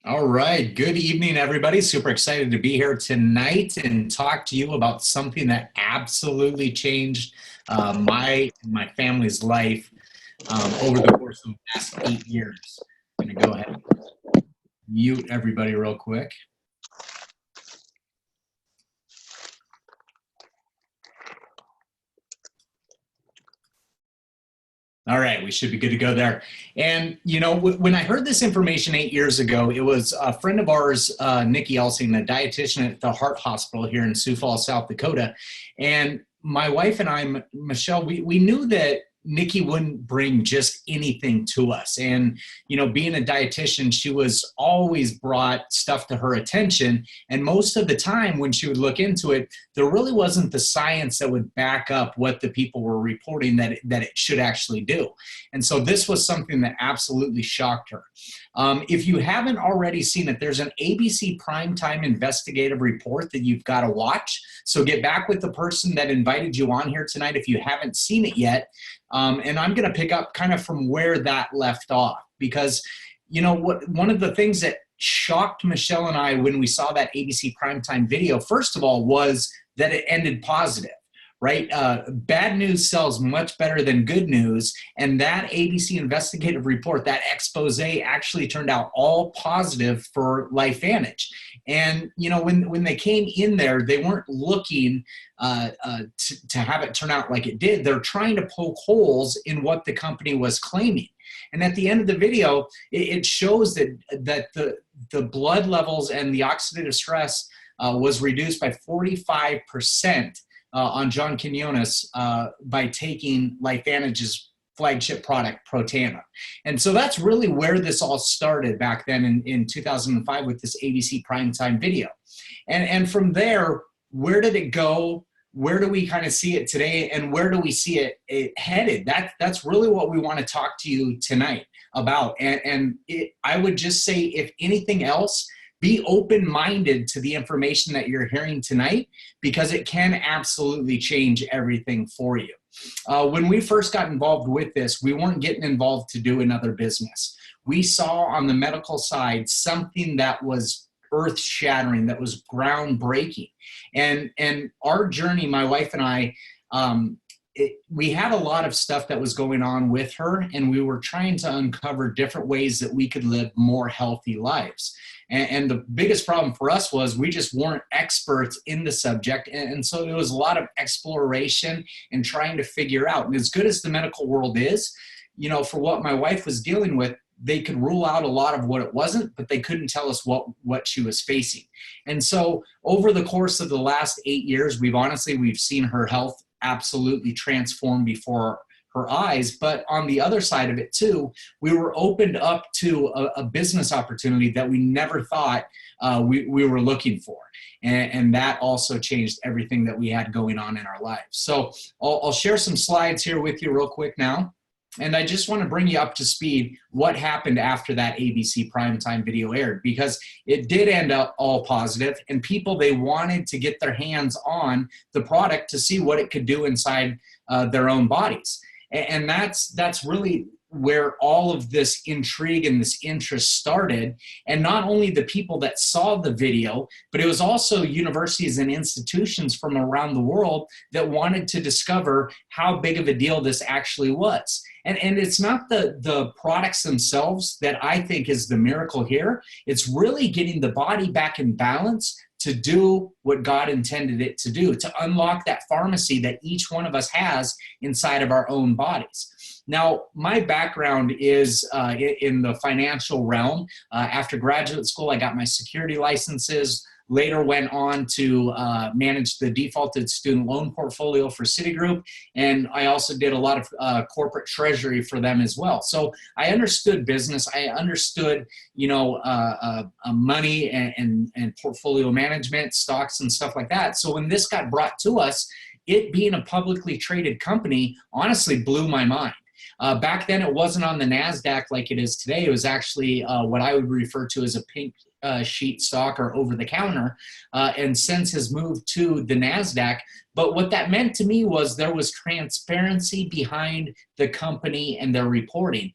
All right. Good evening, everybody. Super excited to be here tonight and talk to you about something that absolutely changed my family's life over the course of the last 8 years. I'm going to go ahead and mute everybody real quick. All right, we should be good to go there. And, when I heard this information 8 years ago, it was a friend of ours, Nikki Elsing, a dietitian at the Heart Hospital here in Sioux Falls, South Dakota. And my wife and I, Michelle, we knew that Nikki wouldn't bring just anything to us. And, being a dietitian, she was always brought stuff to her attention. And most of the time when she would look into it, there really wasn't the science that would back up what the people were reporting that it should actually do. And so this was something that absolutely shocked her. If you haven't already seen it, there's an ABC primetime investigative report that you've got to watch. So get back with the person that invited you on here tonight if you haven't seen it yet. And I'm going to pick up kind of from where that left off, because one of the things that shocked Michelle and I when we saw that ABC primetime video, first of all, was that it ended positive, right? Bad news sells much better than good news. And that ABC investigative report, that expose, actually turned out all positive for Lifevantage. And, when they came in there, they weren't looking to have it turn out like it did. They're trying to poke holes in what the company was claiming. And at the end of the video, it shows that the blood levels and the oxidative stress was reduced by 45% on John Quinones by taking Lifevantage's flagship product, Protandim. And so that's really where this all started back then in 2005 with this ABC primetime video. And from there, where did it go? Where do we kind of see it today, and where do we see it headed? That's really what we want to talk to you tonight about. And I would just say, if anything else, be open-minded to the information that you're hearing tonight, because it can absolutely change everything for you. When we first got involved with this, we weren't getting involved to do another business. We saw on the medical side something that was earth-shattering, that was groundbreaking. And our journey, my wife and I, we had a lot of stuff that was going on with her, and we were trying to uncover different ways that we could live more healthy lives. And the biggest problem for us was we just weren't experts in the subject. And so there was a lot of exploration and trying to figure out. And as good as the medical world is, for what my wife was dealing with, they could rule out a lot of what it wasn't, but they couldn't tell us what she was facing. And so over the course of the last 8 years, we've seen her health absolutely transform before her eyes. But on the other side of it too, we were opened up to a business opportunity that we never thought we were looking for. And that also changed everything that we had going on in our lives. So I'll share some slides here with you real quick now. And I just want to bring you up to speed what happened after that ABC primetime video aired, because it did end up all positive, and people, they wanted to get their hands on the product to see what it could do inside their own bodies. And that's really where all of this intrigue and this interest started. And not only the people that saw the video, but it was also universities and institutions from around the world that wanted to discover how big of a deal this actually was. And it's not the products themselves that I think is the miracle here. It's really getting the body back in balance to do what God intended it to do, to unlock that pharmacy that each one of us has inside of our own bodies. Now, my background is in the financial realm. After graduate school, I got my security licenses, later went on to manage the defaulted student loan portfolio for Citigroup, and I also did a lot of corporate treasury for them as well. So I understood business. I understood, money and portfolio management, stocks and stuff like that. So when this got brought to us, it being a publicly traded company honestly blew my mind. Back then, it wasn't on the NASDAQ like it is today. It was actually what I would refer to as a pink sheet stock or over the counter, and since has moved to the NASDAQ. But what that meant to me was there was transparency behind the company and their reporting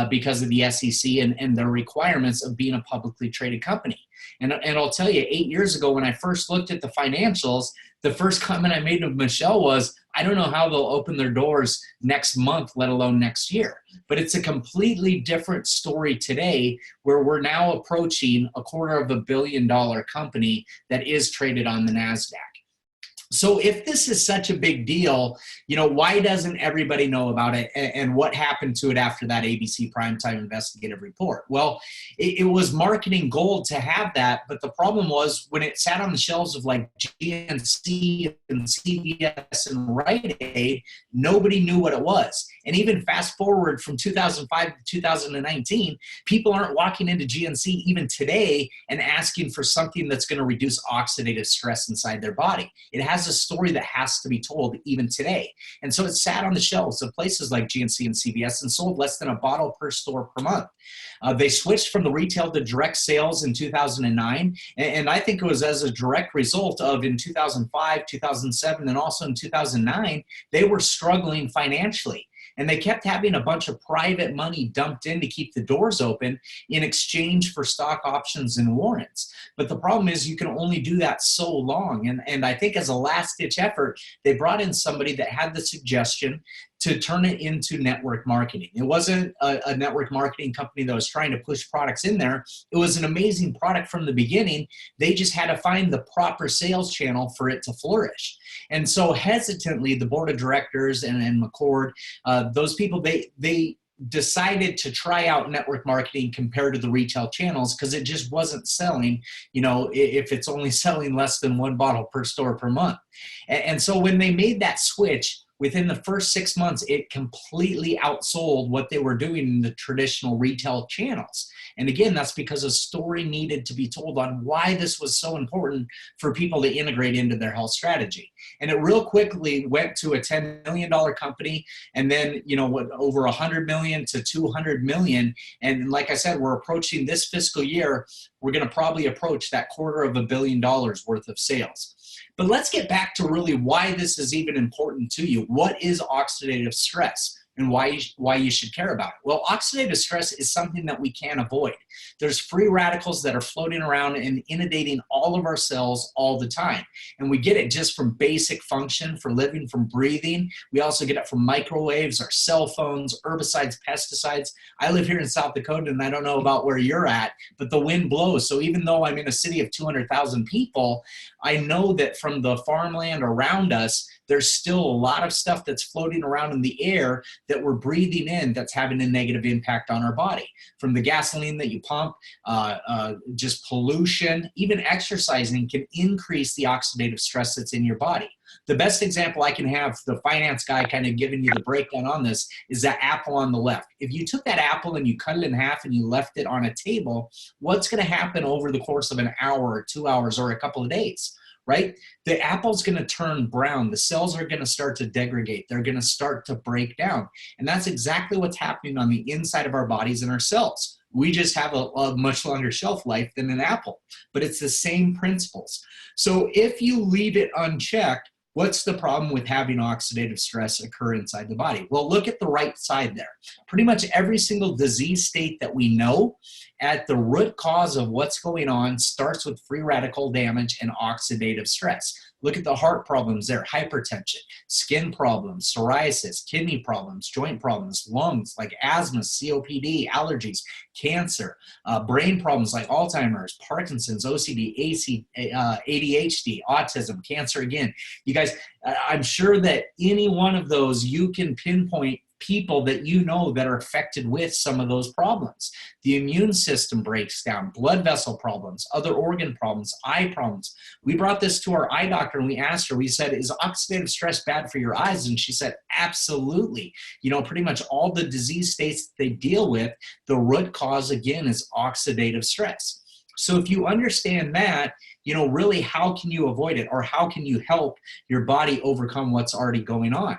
because of the SEC and their requirements of being a publicly traded company. And I'll tell you, 8 years ago, when I first looked at the financials, the first comment I made of Michelle was, I don't know how they'll open their doors next month, let alone next year. But it's a completely different story today, where we're now approaching $250 million company that is traded on the NASDAQ. So if this is such a big deal, why doesn't everybody know about it, and what happened to it after that ABC Primetime Investigative Report? Well, it was marketing gold to have that, but the problem was when it sat on the shelves of like GNC and CVS and Rite Aid, nobody knew what it was. And even fast forward from 2005 to 2019, people aren't walking into GNC even today and asking for something that's going to reduce oxidative stress inside their body. It has a story that has to be told even today. And so it sat on the shelves of places like GNC and CVS and sold less than a bottle per store per month. They switched from the retail to direct sales in 2009. And I think it was as a direct result of in 2005, 2007, and also in 2009, they were struggling financially. And they kept having a bunch of private money dumped in to keep the doors open in exchange for stock options and warrants. But the problem is you can only do that so long. And I think as a last-ditch effort, they brought in somebody that had the suggestion to turn it into network marketing. It wasn't a network marketing company that was trying to push products in there. It was an amazing product from the beginning. They just had to find the proper sales channel for it to flourish. And so hesitantly, the board of directors and McCord, those people, they decided to try out network marketing compared to the retail channels because it just wasn't selling, if it's only selling less than one bottle per store per month. And so when they made that switch, within the first 6 months, it completely outsold what they were doing in the traditional retail channels. And again, that's because a story needed to be told on why this was so important for people to integrate into their health strategy. And it real quickly went to a $10 million company, and then, over 100 million to 200 million. And like I said, we're approaching this fiscal year, we're going to probably approach that $250 million worth of sales. But let's get back to really why this is even important to you. What is oxidative stress and why you should care about it? Well, oxidative stress is something that we can't avoid. There's free radicals that are floating around and inundating all of our cells all the time. And we get it just from basic function, for living, from breathing. We also get it from microwaves, our cell phones, herbicides, pesticides. I live here in South Dakota, and I don't know about where you're at, but the wind blows. So even though I'm in a city of 200,000 people, I know that from the farmland around us, there's still a lot of stuff that's floating around in the air that we're breathing in that's having a negative impact on our body. From the gasoline that you pump, just pollution, even exercising can increase the oxidative stress that's in your body. The best example I can have, the finance guy kind of giving you the breakdown on this, is that apple on the left. If you took that apple and you cut it in half and you left it on a table, what's going to happen over the course of an hour or 2 hours or a couple of days? Right? The apple's going to turn brown. The cells are going to start to degrade. They're going to start to break down. And that's exactly what's happening on the inside of our bodies and our cells. We just have a much longer shelf life than an apple, but it's the same principles. So if you leave it unchecked, what's the problem with having oxidative stress occur inside the body? Well, look at the right side there. Pretty much every single disease state that we know, at the root cause of what's going on, starts with free radical damage and oxidative stress. Look at the heart problems there: hypertension, skin problems, psoriasis, kidney problems, joint problems, lungs like asthma, COPD, allergies, cancer, brain problems like Alzheimer's, Parkinson's, OCD, ADHD, autism, cancer again. You guys, I'm sure that any one of those you can pinpoint people that you know that are affected with some of those problems. The immune system breaks down, blood vessel problems, other organ problems, eye problems. We brought this to our eye doctor and we asked her, we said, is oxidative stress bad for your eyes? And she said, absolutely. Pretty much all the disease states that they deal with, the root cause again is oxidative stress. So if you understand that, really how can you avoid it, or how can you help your body overcome what's already going on?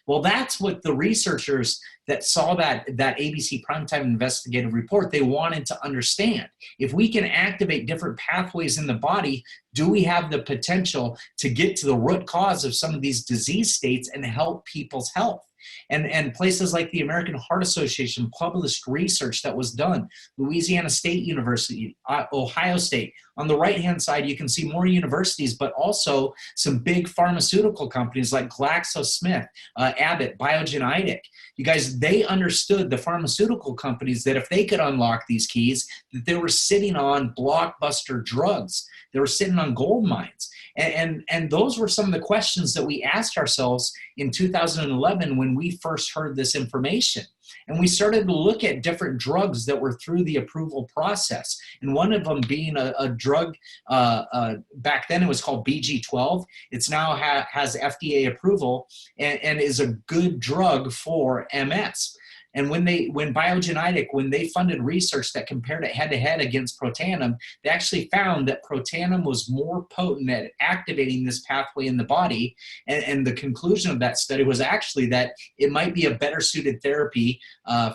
Well, that's what the researchers that saw that ABC Primetime Investigative Report, they wanted to understand, if we can activate different pathways in the body, do we have the potential to get to the root cause of some of these disease states and help people's health? And places like the American Heart Association published research that was done, Louisiana State University, Ohio State. On the right-hand side, you can see more universities, but also some big pharmaceutical companies like GlaxoSmith, Abbott, Biogen. You guys, they understood, the pharmaceutical companies, that if they could unlock these keys, that they were sitting on blockbuster drugs. They were sitting on gold mines. And those were some of the questions that we asked ourselves in 2011 when we first heard this information. And we started to look at different drugs that were through the approval process. And one of them being a drug, back then it was called BG12. It's now has FDA approval and is a good drug for MS. And when Biogen, when they funded research that compared it head-to-head against Protandim, they actually found that Protandim was more potent at activating this pathway in the body. And the conclusion of that study was actually that it might be a better suited therapy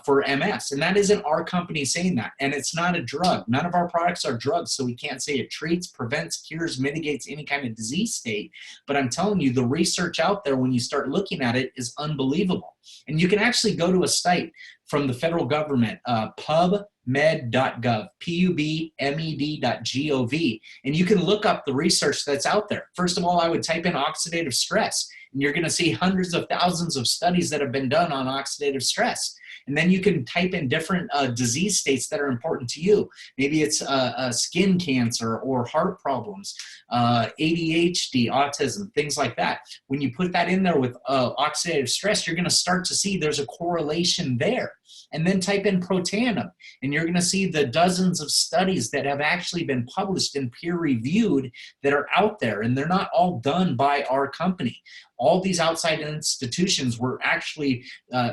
for MS. And that isn't our company saying that. And it's not a drug. None of our products are drugs, so we can't say it treats, prevents, cures, mitigates any kind of disease state. But I'm telling you, the research out there, when you start looking at it, is unbelievable. And you can actually go to a site from the federal government, pubmed.gov, pubmed.gov, and you can look up the research that's out there. First of all, I would type in oxidative stress, and you're going to see hundreds of thousands of studies that have been done on oxidative stress. And then you can type in different disease states that are important to you. Maybe it's skin cancer or heart problems, ADHD, autism, things like that. When you put that in there with oxidative stress, you're going to start to see there's a correlation there. And then type in Protandim, and you're going to see the dozens of studies that have actually been published and peer-reviewed that are out there, and they're not all done by our company. All these outside institutions were actually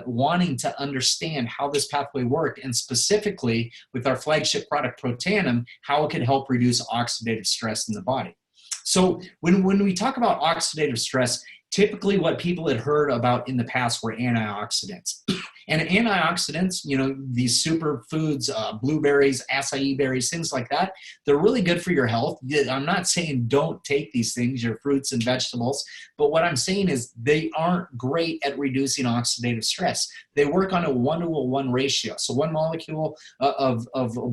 wanting to understand how this pathway worked, and specifically with our flagship product Protandim, how it could help reduce oxidative stress in the body. So when we talk about oxidative stress, typically what people had heard about in the past were antioxidants. And antioxidants, you know, these superfoods, blueberries, acai berries, things like that, they're really good for your health. I'm not saying don't take these things, your fruits and vegetables, but what I'm saying is they aren't great at reducing oxidative stress. They work on a 1-to-1 ratio. So one molecule of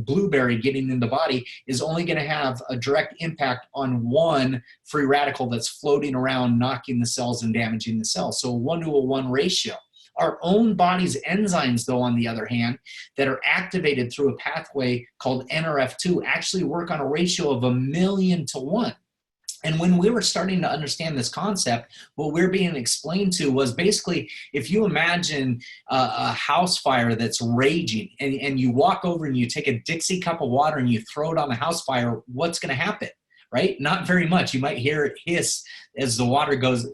blueberry getting in the body is only going to have a direct impact on one free radical that's floating around, knocking the cells and damaging the cells. So a 1-to-1 ratio. Our own body's enzymes, though, on the other hand, that are activated through a pathway called NRF2 actually work on a ratio of 1,000,000 to 1. And when we were starting to understand this concept, what we're being explained to was basically, if you imagine a house fire that's raging and you walk over and you take a Dixie cup of water and you throw it on the house fire, what's going to happen? Right? Not very much. You might hear it hiss as the water goes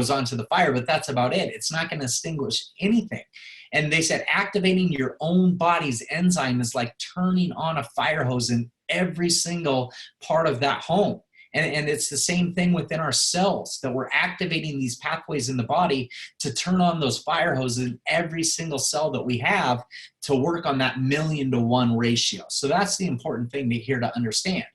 onto the fire, but that's about it. It's not going to extinguish anything. And they said activating your own body's enzyme is like turning on a fire hose in every single part of that home. And it's the same thing within our cells, that we're activating these pathways in the body to turn on those fire hoses in every single cell that we have to work on that 1,000,000 to 1 ratio. So that's the important thing here to understand.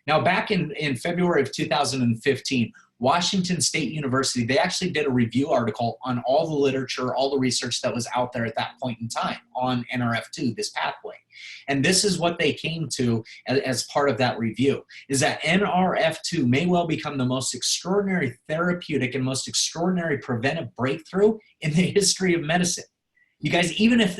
Now, back in February of 2015, Washington State University, they actually did a review article on all the literature, all the research that was out there at that point in time on NRF2, this pathway. And this is what they came to as part of that review, is that NRF2 may well become the most extraordinary therapeutic and most extraordinary preventive breakthrough in the history of medicine. You guys, even if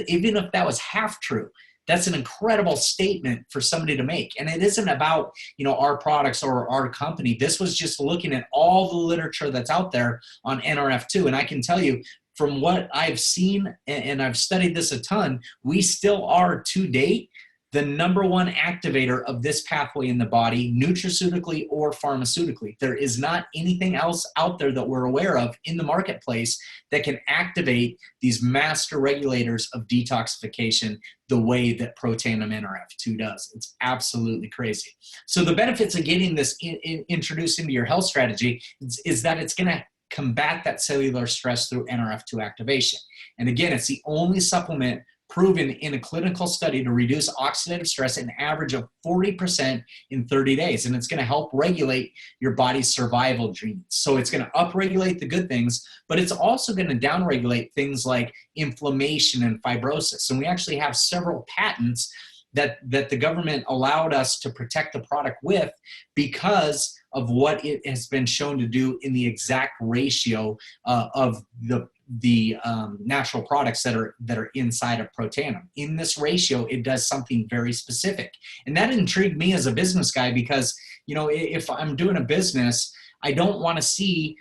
that was half true, that's an incredible statement for somebody to make. And it isn't about, you know, our products or our company. This was just looking at all the literature that's out there on NRF2. And I can tell you, from what I've seen, and I've studied this a ton, we still are to date the #1 activator of this pathway in the body, nutraceutically or pharmaceutically. There is not anything else out there that we're aware of in the marketplace that can activate these master regulators of detoxification the way that Protandim NRF2 does. It's absolutely crazy. So the benefits of getting this introduced into your health strategy is that it's going to combat that cellular stress through NRF2 activation. And again, it's the only supplement proven in a clinical study to reduce oxidative stress an average of 40% in 30 days. And it's going to help regulate your body's survival genes. So it's going to upregulate the good things, but it's also going to downregulate things like inflammation and fibrosis. And we actually have several patents that the government allowed us to protect the product with because of what it has been shown to do in the exact ratio of the natural products that are inside of Protanum. In this ratio, it does something very specific. And that intrigued me as a business guy because, you know, if I'm doing a business, I don't want to see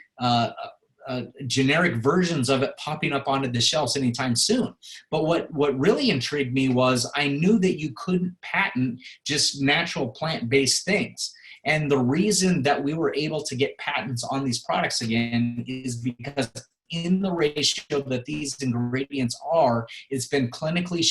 generic versions of it popping up onto the shelves anytime soon. But what really intrigued me was I knew that you couldn't patent just natural plant-based things. And the reason that we were able to get patents on these products again is because in the ratio that these ingredients are, it's been clinically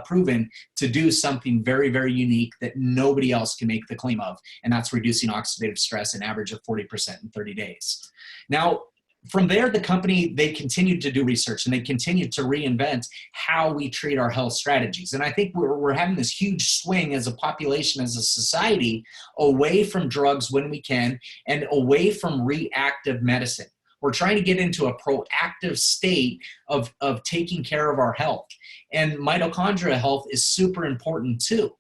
proven to do something very, very unique that nobody else can make the claim of, and that's reducing oxidative stress an average of 40% in 30 days. Now, from there, the company, they continued to do research and they continued to reinvent how we treat our health strategies. And I think we're having this huge swing as a population, as a society, away from drugs when we can and away from reactive medicine. We're trying to get into a proactive state of taking care of our health. And mitochondria health is super important too.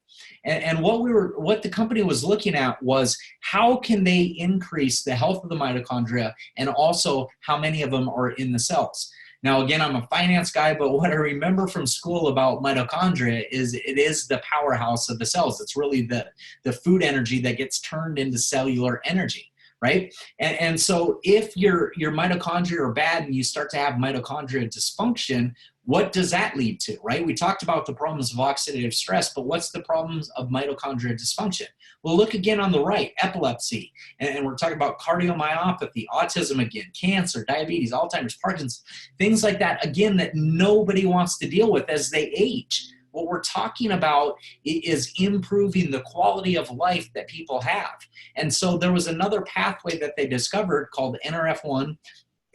And what the company was looking at was how can they increase the health of the mitochondria and also how many of them are in the cells. Now, again, I'm a finance guy, but what I remember from school about mitochondria is it is the powerhouse of the cells. It's really the food energy that gets turned into cellular energy, right? And so if your mitochondria are bad and you start to have mitochondria dysfunction, what does that lead to, right? We talked about the problems of oxidative stress, but what's the problems of mitochondria dysfunction? Well, look again on the right, epilepsy, and we're talking about cardiomyopathy, autism again, cancer, diabetes, Alzheimer's, Parkinson's, things like that, again, that nobody wants to deal with as they age. What we're talking about is improving the quality of life that people have. And so there was another pathway that they discovered called NRF1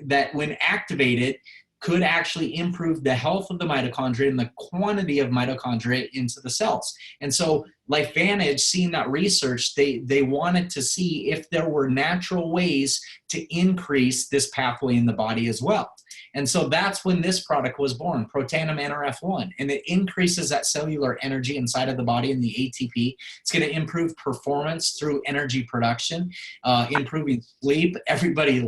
that when activated, could actually improve the health of the mitochondria and the quantity of mitochondria into the cells. And so Lifevantage, seeing that research, they wanted to see if there were natural ways to increase this pathway in the body as well. And so that's when this product was born, Protanum NRF1, and it increases that cellular energy inside of the body in the ATP. It's going to improve performance through energy production, improving sleep. Everybody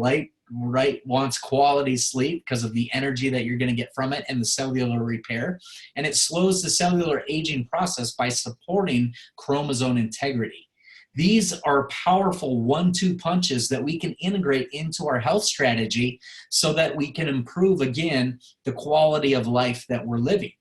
wants quality sleep because of the energy that you're going to get from it and the cellular repair. And it slows the cellular aging process by supporting chromosome integrity. These are powerful 1-2 punches that we can integrate into our health strategy so that we can improve, again, the quality of life that we're living.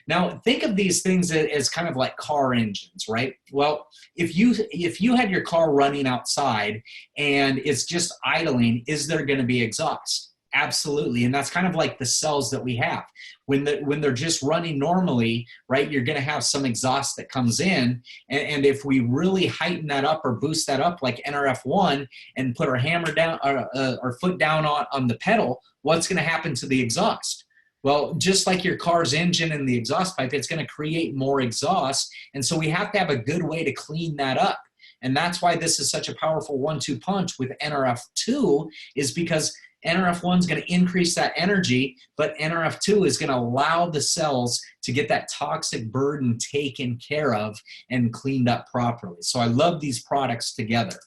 Now, think of these things as kind of like car engines, right? Well, if you had your car running outside and it's just idling, is there going to be exhaust? Absolutely. And that's kind of like the cells that we have. When they're just running normally, right, you're going to have some exhaust that comes in. And if we really heighten that up or boost that up like NRF1 and put our hammer down, our foot down on the pedal, what's going to happen to the exhaust? Well, just like your car's engine and the exhaust pipe, it's going to create more exhaust. And so we have to have a good way to clean that up. And that's why this is such a powerful 1-2 punch with NRF2, is because NRF1 is going to increase that energy, but NRF2 is going to allow the cells to get that toxic burden taken care of and cleaned up properly. So I love these products together.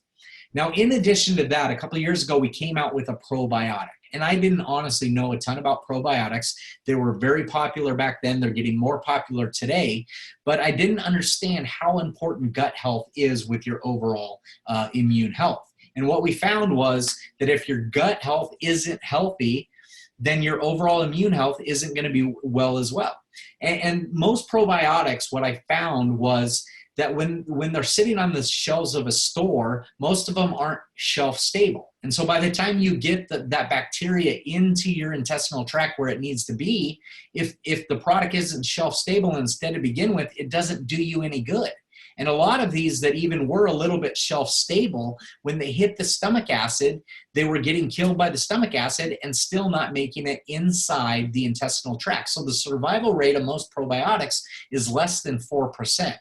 Now, in addition to that, a couple of years ago, we came out with a probiotic. And I didn't honestly know a ton about probiotics. They were very popular back then. They're getting more popular today. But I didn't understand how important gut health is with your overall immune health. And what we found was that if your gut health isn't healthy, then your overall immune health isn't going to be well as well. And most probiotics, what I found was that when they're sitting on the shelves of a store, most of them aren't shelf stable. And so by the time you get that bacteria into your intestinal tract where it needs to be, if the product isn't shelf stable instead to begin with, it doesn't do you any good. And a lot of these that even were a little bit shelf stable, when they hit the stomach acid, they were getting killed by the stomach acid and still not making it inside the intestinal tract. So the survival rate of most probiotics is less than 4%.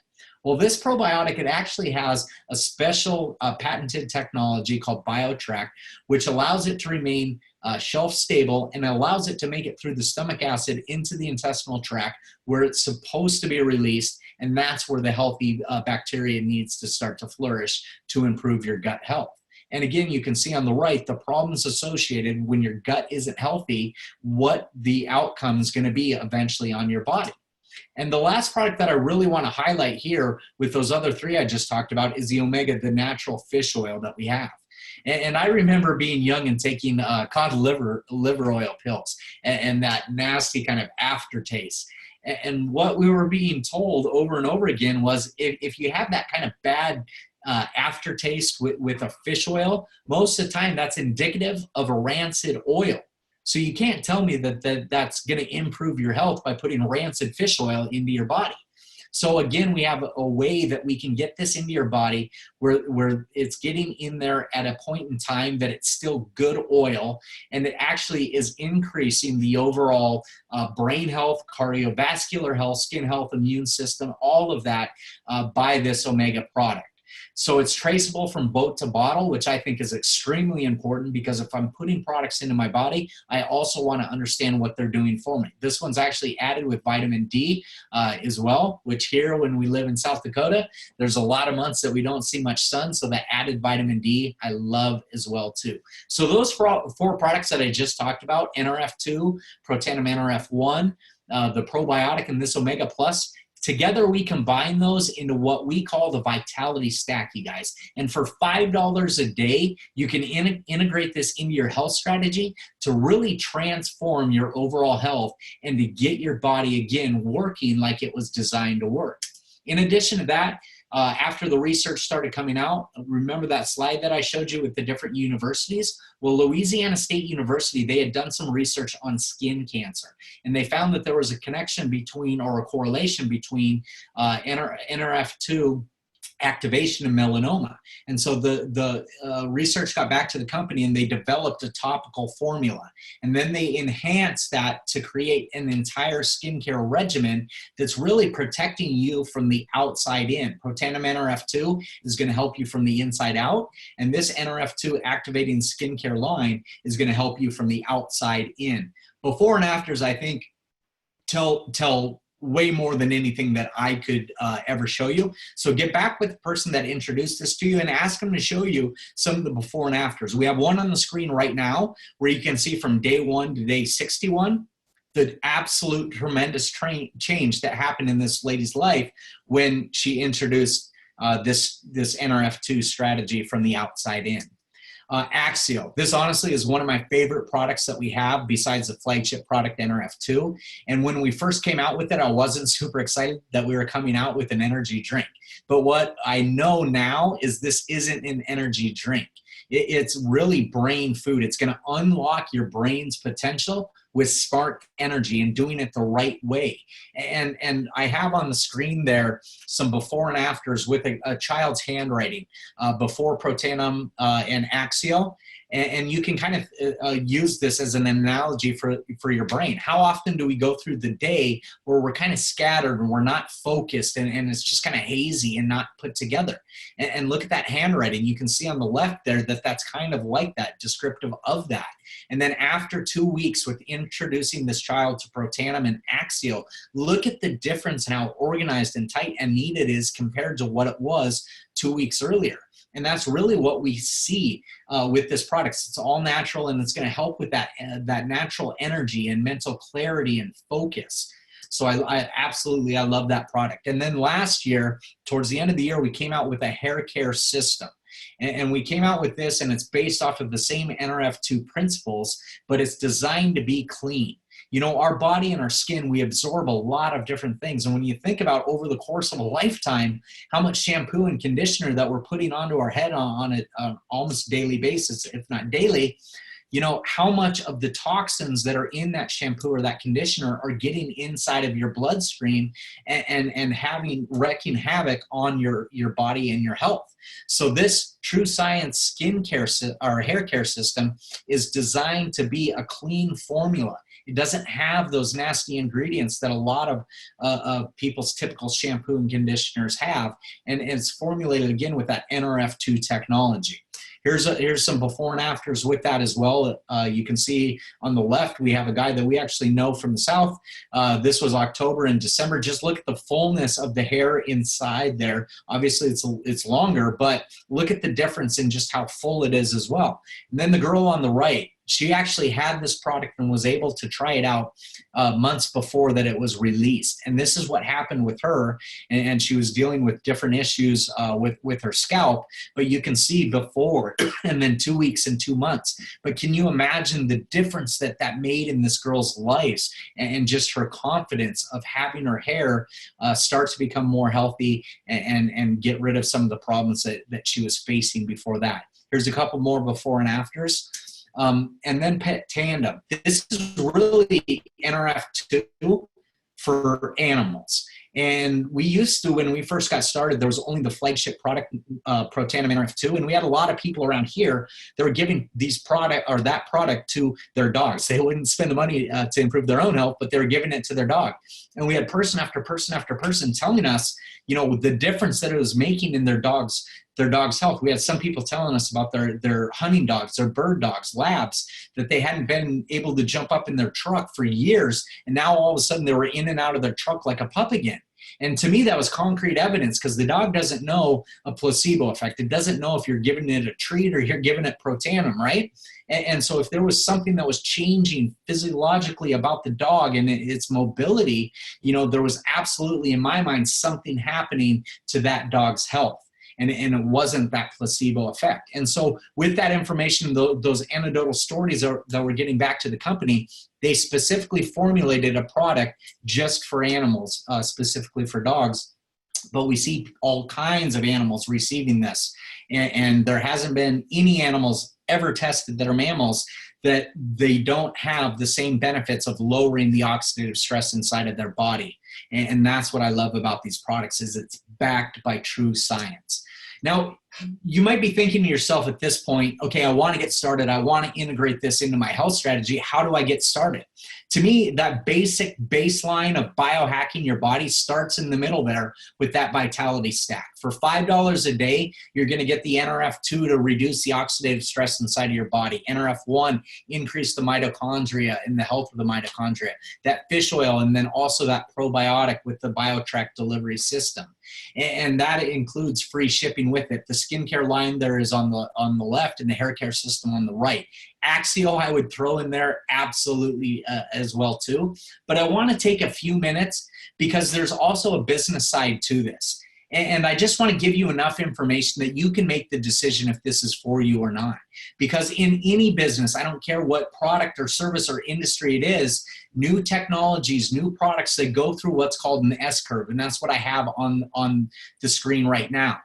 Well, this probiotic, it actually has a special patented technology called BioTrack, which allows it to remain shelf stable and allows it to make it through the stomach acid into the intestinal tract where it's supposed to be released. And that's where the healthy bacteria needs to start to flourish to improve your gut health. And again, you can see on the right, the problems associated when your gut isn't healthy, what the outcome is going to be eventually on your body. And the last product that I really want to highlight here with those other three I just talked about is the Omega, the natural fish oil that we have. And I remember being young and taking cod liver oil pills and that nasty kind of aftertaste. And what we were being told over and over again was if you have that kind of bad aftertaste with a fish oil, most of the time that's indicative of a rancid oil. So you can't tell me that that's going to improve your health by putting rancid fish oil into your body. So again, we have a way that we can get this into your body where it's getting in there at a point in time that it's still good oil, and it actually is increasing the overall brain health, cardiovascular health, skin health, immune system, all of that by this Omega product. So it's traceable from boat to bottle, which I think is extremely important because if I'm putting products into my body, I also want to understand what they're doing for me. This one's actually added with vitamin D as well, which here when we live in South Dakota, there's a lot of months that we don't see much sun. So that added vitamin D, I love as well too. So those four products that I just talked about, NRF2, Protandim NRF1, the probiotic and this Omega Plus, together, we combine those into what we call the Vitality Stack, you guys. And for $5 a day, you can integrate this into your health strategy to really transform your overall health and to get your body, again, working like it was designed to work. In addition to that, after the research started coming out, remember that slide that I showed you with the different universities? Well, Louisiana State University, they had done some research on skin cancer, and they found that there was a connection between, or a correlation between NRF2 activation and melanoma. And so the research got back to the company and they developed a topical formula. And then they enhanced that to create an entire skincare regimen that's really protecting you from the outside in. Protandim NRF2 is going to help you from the inside out. And this NRF2 activating skincare line is going to help you from the outside in. Before and afters, I think, tell way more than anything that I could ever show you. So get back with the person that introduced this to you and ask them to show you some of the before and afters. We have one on the screen right now where you can see from day 1 to day 61, the absolute tremendous change that happened in this lady's life when she introduced this NRF2 strategy from the outside in. Axial. This honestly is one of my favorite products that we have besides the flagship product NRF2. And when we first came out with it, I wasn't super excited that we were coming out with an energy drink. But what I know now is this isn't an energy drink. It's really brain food. It's going to unlock your brain's potential with smart energy and doing it the right way. And I have on the screen there some before and afters with a child's handwriting before Protandim and Axial. And you can kind of use this as an analogy for your brain. How often do we go through the day where we're kind of scattered and we're not focused and it's just kind of hazy and not put together? And look at that handwriting. You can see on the left there that that's kind of like that, descriptive of that. And then after 2 weeks with introducing this child to Protandim and Axial, look at the difference in how organized and tight and neat it is compared to what it was 2 weeks earlier. And that's really what we see with this product. It's all natural and it's going to help with that natural energy and mental clarity and focus. So I absolutely love that product. And then last year, towards the end of the year, we came out with a hair care system. And we came out with this, and it's based off of the same NRF2 principles, but it's designed to be clean. You know, our body and our skin, we absorb a lot of different things. And when you think about over the course of a lifetime, how much shampoo and conditioner that we're putting onto our head on an almost daily basis, if not daily, how much of the toxins that are in that shampoo or that conditioner are getting inside of your bloodstream and wreaking havoc on your body and your health. So this True Science skincare or hair care system is designed to be a clean formula. It doesn't have those nasty ingredients that a lot of people's typical shampoo and conditioners have, and it's formulated again with that NRF2 technology. Here's some before and afters with that as well. You can see on the left, we have a guy that we actually know from the South. This was October and December. Just look at the fullness of the hair inside there. Obviously, it's longer, but look at the difference in just how full it is as well. And then the girl on the right, she actually had this product and was able to try it out months before that it was released. And this is what happened with her. And she was dealing with different issues with her scalp. But you can see before and then 2 weeks and 2 months. But can you imagine the difference that made in this girl's life and just her confidence of having her hair start to become more healthy and get rid of some of the problems that she was facing before that. Here's a couple more before and afters. And then Pet Tandem. This is really NRF2 for animals. And we used to, when we first got started, there was only the flagship product, Pro Tandem NRF2, and we had a lot of people around here that were giving that product to their dogs. They wouldn't spend the money to improve their own health, but they were giving it to their dog. And we had person after person after person telling us, the difference that it was making in their dog's health. We had some people telling us about their hunting dogs, their bird dogs, labs, that they hadn't been able to jump up in their truck for years, and now all of a sudden they were in and out of their truck like a pup again. And to me, that was concrete evidence, because the dog doesn't know a placebo effect. It doesn't know if you're giving it a treat or you're giving it Pro Tandem, right? And so if there was something that was changing physiologically about the dog and its mobility, there was absolutely, in my mind, something happening to that dog's health. And it wasn't that placebo effect. And so with that information, those anecdotal stories that we're getting back to the company, they specifically formulated a product just for animals, specifically for dogs. But we see all kinds of animals receiving this. And there hasn't been any animals ever tested that are mammals that they don't have the same benefits of lowering the oxidative stress inside of their body. And that's what I love about these products, is it's backed by true science. Now, you might be thinking to yourself at this point, okay, I want to get started. I want to integrate this into my health strategy. How do I get started? To me, that basic baseline of biohacking your body starts in the middle there with that vitality stack. For $5 a day, you're going to get the NRF2 to reduce the oxidative stress inside of your body. NRF1, increase the mitochondria and the health of the mitochondria. That fish oil, and then also that probiotic with the BioTrack delivery system. And that includes free shipping with it. The skincare line there is on the left, and the hair care system on the right. Axial I would throw in there absolutely as well too. But I want to take a few minutes, because there's also a business side to this. And I just want to give you enough information that you can make the decision if this is for you or not. Because in any business, I don't care what product or service or industry it is, new technologies, new products, they go through what's called an S-curve. And that's what I have on the screen right now.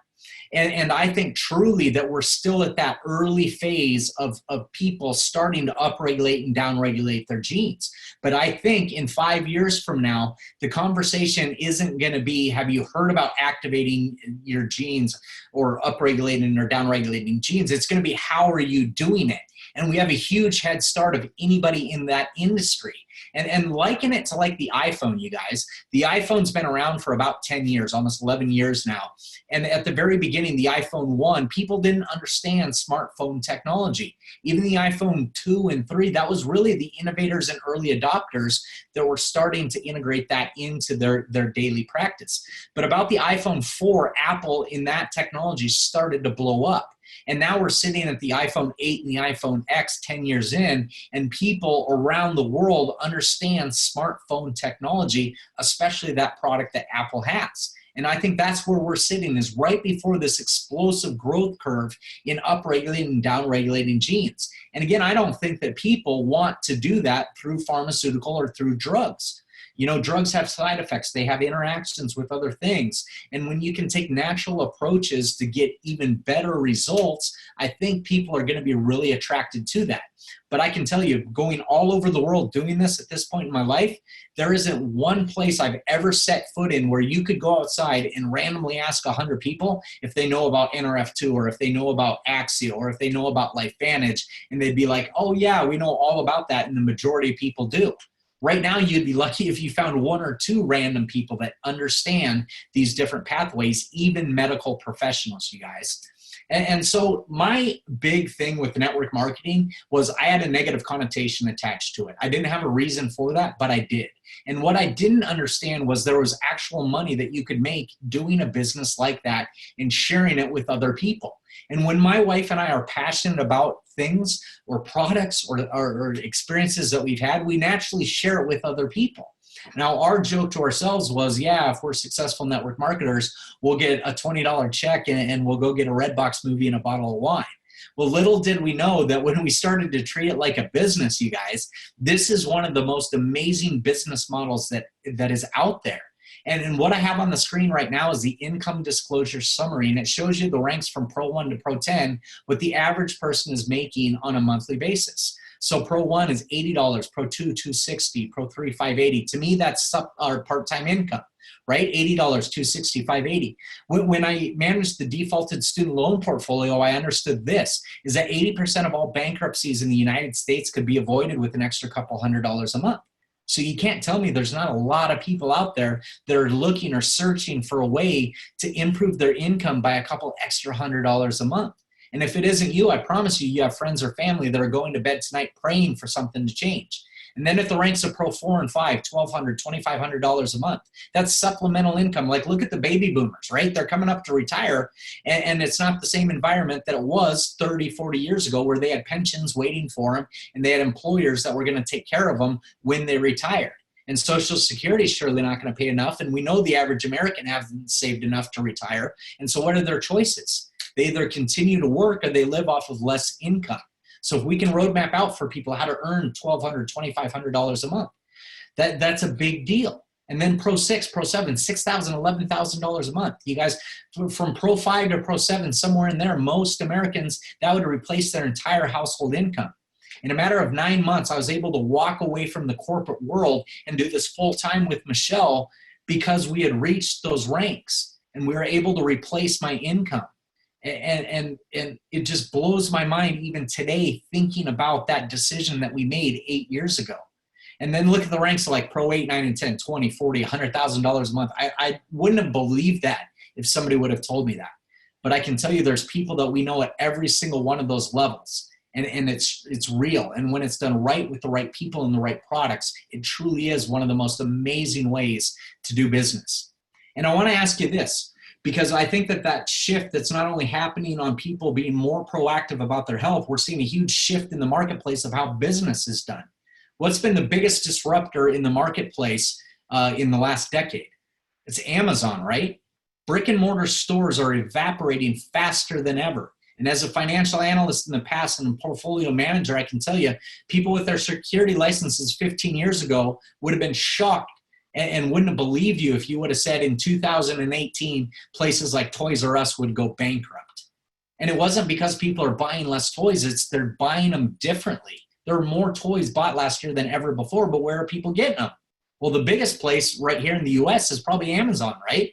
And I think truly that we're still at that early phase of people starting to upregulate and downregulate their genes. But I think in 5 years from now, the conversation isn't going to be, have you heard about activating your genes or upregulating or downregulating genes? It's going to be, how are you doing it? And we have a huge head start of anybody in that industry. And liken it to like the iPhone, you guys. The iPhone's been around for about 10 years, almost 11 years now. And at the very beginning, the iPhone 1, people didn't understand smartphone technology. Even the iPhone 2 and 3, that was really the innovators and early adopters that were starting to integrate that into their daily practice. But about the iPhone 4, Apple in that technology started to blow up. And now we're sitting at the iPhone 8 and the iPhone X 10 years in, and people around the world understand smartphone technology, especially that product that Apple has. And I think that's where we're sitting, is right before this explosive growth curve in upregulating and downregulating genes. And again, I don't think that people want to do that through pharmaceutical or through drugs. You know, drugs have side effects. They have interactions with other things. And when you can take natural approaches to get even better results, I think people are going to be really attracted to that. But I can tell you, going all over the world doing this at this point in my life, there isn't one place I've ever set foot in where you could go outside and randomly ask 100 people if they know about NRF2 or if they know about Axia or if they know about Lifevantage, and they'd be like, oh yeah, we know all about that, and the majority of people do. Right now, you'd be lucky if you found one or two random people that understand these different pathways, even medical professionals, you guys. And so my big thing with network marketing was I had a negative connotation attached to it. I didn't have a reason for that, but I did. And what I didn't understand was there was actual money that you could make doing a business like that and sharing it with other people. And when my wife and I are passionate about things or products or experiences that we've had, we naturally share it with other people. Now, our joke to ourselves was, yeah, if we're successful network marketers, we'll get a $20 check and we'll go get a Redbox movie and a bottle of wine. Well, little did we know that when we started to treat it like a business, you guys, this is one of the most amazing business models that is out there. And what I have on the screen right now is the income disclosure summary, and it shows you the ranks from Pro 1 to Pro 10, what the average person is making on a monthly basis. So Pro 1 is $80, Pro 2, $260, Pro 3, $580. To me, that's our part-time income, right? $80, $260, $580. When I managed the defaulted student loan portfolio, I understood this, is that 80% of all bankruptcies in the United States could be avoided with an extra couple $100s a month. So you can't tell me there's not a lot of people out there that are looking or searching for a way to improve their income by a couple extra $100 a month. And if it isn't you, I promise you, you have friends or family that are going to bed tonight praying for something to change. And then at the ranks of Pro 4 and 5, $1,200, $2,500 a month, that's supplemental income. Like, look at the baby boomers, right? They're coming up to retire, and it's not the same environment that it was 30, 40 years ago where they had pensions waiting for them and they had employers that were going to take care of them when they retired. And Social Security is surely not going to pay enough, and we know the average American hasn't saved enough to retire. And so what are their choices? They either continue to work or they live off of less income. So if we can roadmap out for people how to earn $1,200, $2,500 a month, that's a big deal. And then Pro 6, Pro 7, $6,000, $11,000 a month. You guys, from Pro 5 to Pro 7, somewhere in there, most Americans, that would replace their entire household income. In a matter of 9 months, I was able to walk away from the corporate world and do this full time with Michelle because we had reached those ranks and we were able to replace my income. And it just blows my mind even today thinking about that decision that we made 8 years ago. And then look at the ranks of like Pro 8, 9, and 10, 20, 40, $100,000 a month. I wouldn't have believed that if somebody would have told me that. But I can tell you there's people that we know at every single one of those levels. And it's real. And when it's done right with the right people and the right products, it truly is one of the most amazing ways to do business. And I want to ask you this, because I think that shift that's not only happening on people being more proactive about their health, we're seeing a huge shift in the marketplace of how business is done. What's been the biggest disruptor in the marketplace in the last decade? It's Amazon, right? Brick and mortar stores are evaporating faster than ever. And as a financial analyst in the past and a portfolio manager, I can tell you, people with their security licenses 15 years ago would have been shocked and wouldn't have believed you if you would have said in 2018, places like Toys R Us would go bankrupt. And it wasn't because people are buying less toys, it's they're buying them differently. There are more toys bought last year than ever before, but where are people getting them? Well, the biggest place right here in the US is probably Amazon, right?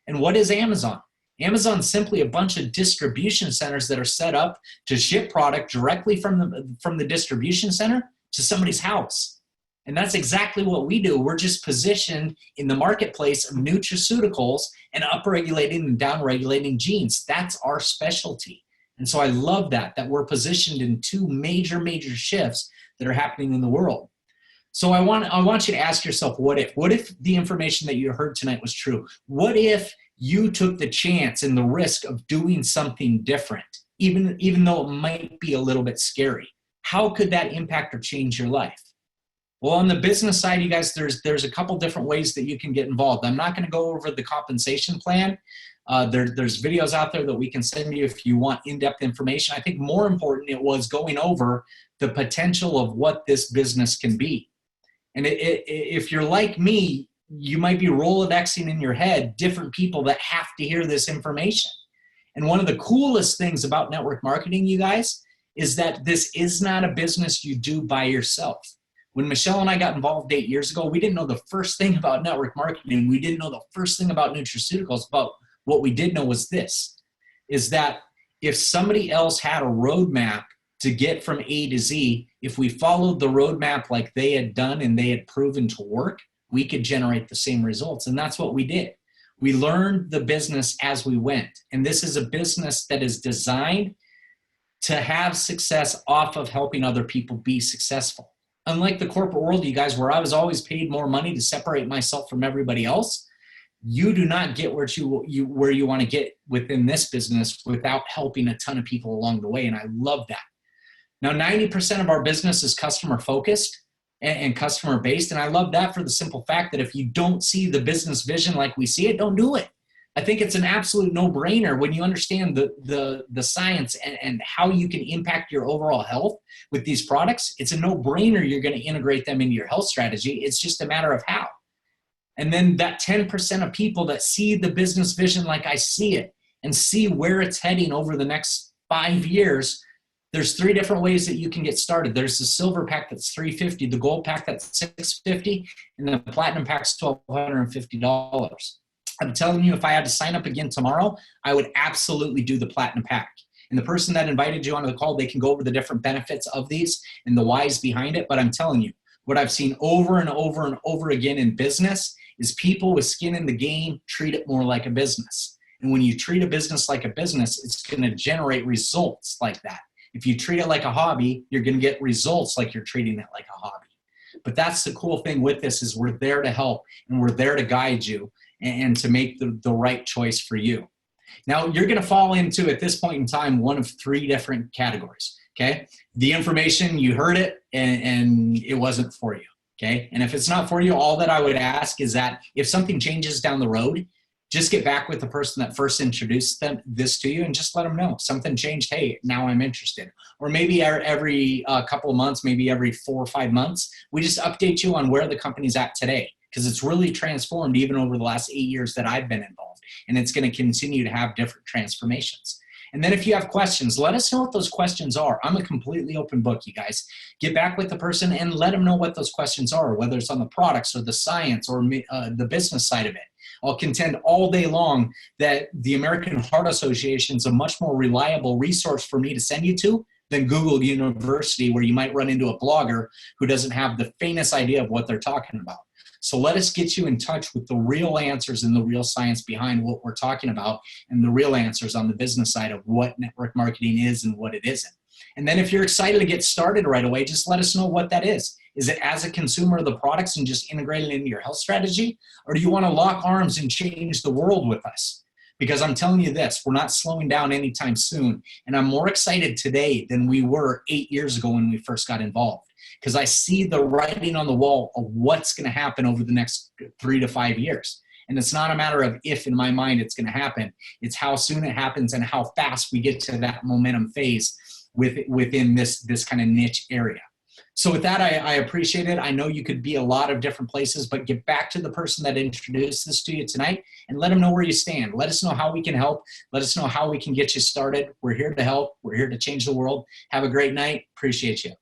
And what is Amazon? Amazon's simply a bunch of distribution centers that are set up to ship product directly from the distribution center to somebody's house. And that's exactly what we do. We're just positioned in the marketplace of nutraceuticals and upregulating and downregulating genes. That's our specialty. And so I love that we're positioned in two major shifts that are happening in the world. So I want you to ask yourself, what if the information that you heard tonight was true? What if you took the chance and the risk of doing something different, even though it might be a little bit scary? How could that impact or change your life? Well, on the business side, you guys, there's a couple different ways that you can get involved. I'm not going to go over the compensation plan. There's videos out there that we can send you if you want in-depth information. I think more important, it was going over the potential of what this business can be. And if you're like me, you might be Rolodexing in your head different people that have to hear this information. And one of the coolest things about network marketing, you guys, is that this is not a business you do by yourself. When Michelle and I got involved 8 years ago, we didn't know the first thing about network marketing. We didn't know the first thing about nutraceuticals, but what we did know was this, is that if somebody else had a roadmap to get from A to Z, if we followed the roadmap like they had done and they had proven to work, we could generate the same results. And that's what we did. We learned the business as we went. And this is a business that is designed to have success off of helping other people be successful. Unlike the corporate world, you guys, where I was always paid more money to separate myself from everybody else, you do not get where you want to get within this business without helping a ton of people along the way. And I love that. Now, 90% of our business is customer focused and customer based. And I love that for the simple fact that if you don't see the business vision like we see it, don't do it. I think it's an absolute no-brainer when you understand the science and how you can impact your overall health with these products. It's a no-brainer you're going to integrate them into your health strategy. It's just a matter of how. And then that 10% of people that see the business vision like I see it and see where it's heading over the next 5 years, there's 3 different ways that you can get started. There's the silver pack that's $350, the gold pack that's $650, and the platinum pack's $1,250. I'm telling you, if I had to sign up again tomorrow, I would absolutely do the platinum pack. And the person that invited you onto the call, they can go over the different benefits of these and the whys behind it. But I'm telling you, what I've seen over and over and over again in business is people with skin in the game treat it more like a business. And when you treat a business like a business, it's going to generate results like that. If you treat it like a hobby, you're going to get results like you're treating it like a hobby. But that's the cool thing with this, is we're there to help and we're there to guide you and to make the right choice for you. Now, you're going to fall into, at this point in time, one of 3 different categories, okay? The information, you heard it, and it wasn't for you, okay? And if it's not for you, all that I would ask is that if something changes down the road, just get back with the person that first introduced this to you and just let them know. Something changed, hey, now I'm interested. Or maybe every couple of months, maybe every 4 or 5 months, we just update you on where the company's at today, because it's really transformed even over the last 8 years that I've been involved. And it's going to continue to have different transformations. And then if you have questions, let us know what those questions are. I'm a completely open book, you guys. Get back with the person and let them know what those questions are, whether it's on the products or the science or the business side of it. I'll contend all day long that the American Heart Association is a much more reliable resource for me to send you to than Google University, where you might run into a blogger who doesn't have the faintest idea of what they're talking about. So let us get you in touch with the real answers and the real science behind what we're talking about, and the real answers on the business side of what network marketing is and what it isn't. And then if you're excited to get started right away, just let us know what that is. Is it as a consumer of the products and just integrate it into your health strategy? Or do you want to lock arms and change the world with us? Because I'm telling you this, we're not slowing down anytime soon. And I'm more excited today than we were 8 years ago when we first got involved. Because I see the writing on the wall of what's going to happen over the next 3 to 5 years. And it's not a matter of if in my mind it's going to happen. It's how soon it happens and how fast we get to that momentum phase within this kind of niche area. So with that, I appreciate it. I know you could be a lot of different places, but get back to the person that introduced this to you tonight and let them know where you stand. Let us know how we can help. Let us know how we can get you started. We're here to help. We're here to change the world. Have a great night. Appreciate you.